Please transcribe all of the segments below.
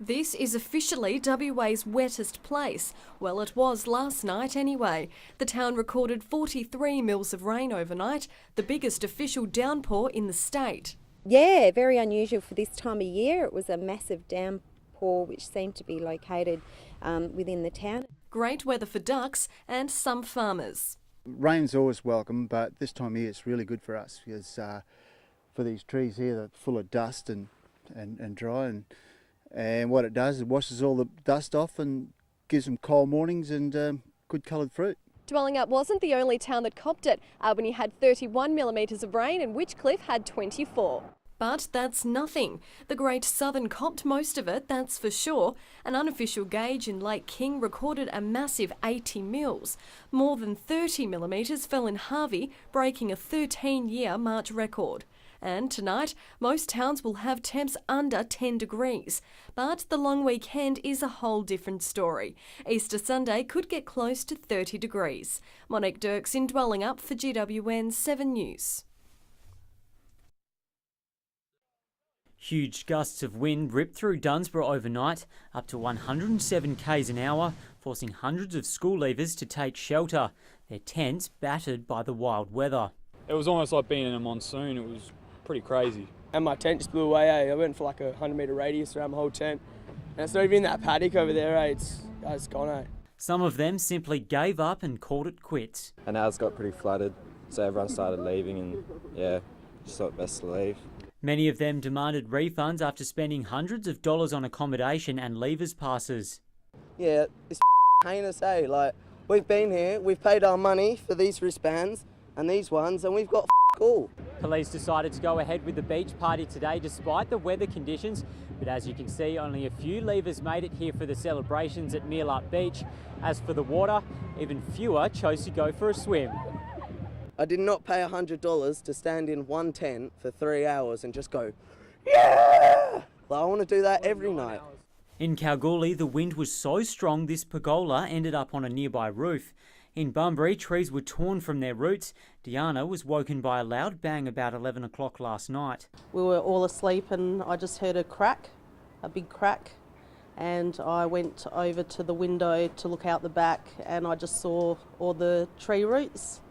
This is officially WA's wettest place. Well, it was last night anyway. The town recorded 43 mils of rain overnight, the biggest official downpour in the state. Yeah, very unusual for this time of year. It was a massive downpour which seemed to be located within the town. Great weather for ducks and some farmers. Rain's always welcome, but this time of year it's really good for us because for these trees here, they're full of dust and dry, and what it does is it washes all the dust off and gives them cold mornings and good coloured fruit. Dwellingup wasn't the only town that copped it. Albany had 31 millimetres of rain and Witchcliffe had 24. But that's nothing. The Great Southern copped most of it, that's for sure. An unofficial gauge in Lake King recorded a massive 80 mils. More than 30 millimetres fell in Harvey, breaking a 13-year March record. And tonight, most towns will have temps under 10 degrees. But the long weekend is a whole different story. Easter Sunday could get close to 30 degrees. Monique Dirks in Dwellingup for GWN 7 News. Huge gusts of wind ripped through Dunsborough overnight, up to 107 k's an hour, forcing hundreds of school leavers to take shelter, their tents battered by the wild weather. It was almost like being in a monsoon. It was pretty crazy. And my tent just blew away. I went for like a 100-metre radius around my whole tent. And it's not even in that paddock over there. It's gone. Some of them simply gave up and called it quits. And ours got pretty flooded, so everyone started leaving and just thought best to leave. Many of them demanded refunds after spending hundreds of dollars on accommodation and leavers passes. Yeah, it's heinous, eh? Like, we've been here, we've paid our money for these wristbands and these ones, and we've got all. Police decided to go ahead with the beach party today despite the weather conditions, but as you can see, only a few leavers made it here for the celebrations at Meerlut Beach. As for the water, even fewer chose to go for a swim. I did not pay $100 to stand in one tent for 3 hours and just go, yeah! I want to do that every night. In Kalgoorlie, the wind was so strong this pergola ended up on a nearby roof. In Bunbury, trees were torn from their roots. Diana was woken by a loud bang about 11 o'clock last night. We were all asleep and I just heard a crack, a big crack, and I went over to the window to look out the back and I just saw all the tree roots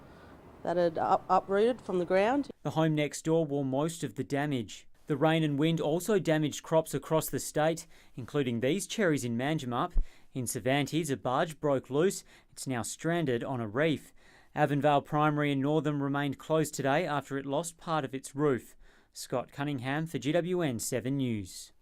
that had uprooted from the ground. The home next door bore most of the damage. The rain and wind also damaged crops across the state, including these cherries in Manjimup. In Cervantes, a barge broke loose. It's now stranded on a reef. Avonvale Primary in Northam remained closed today after it lost part of its roof. Scott Cunningham for GWN 7 News.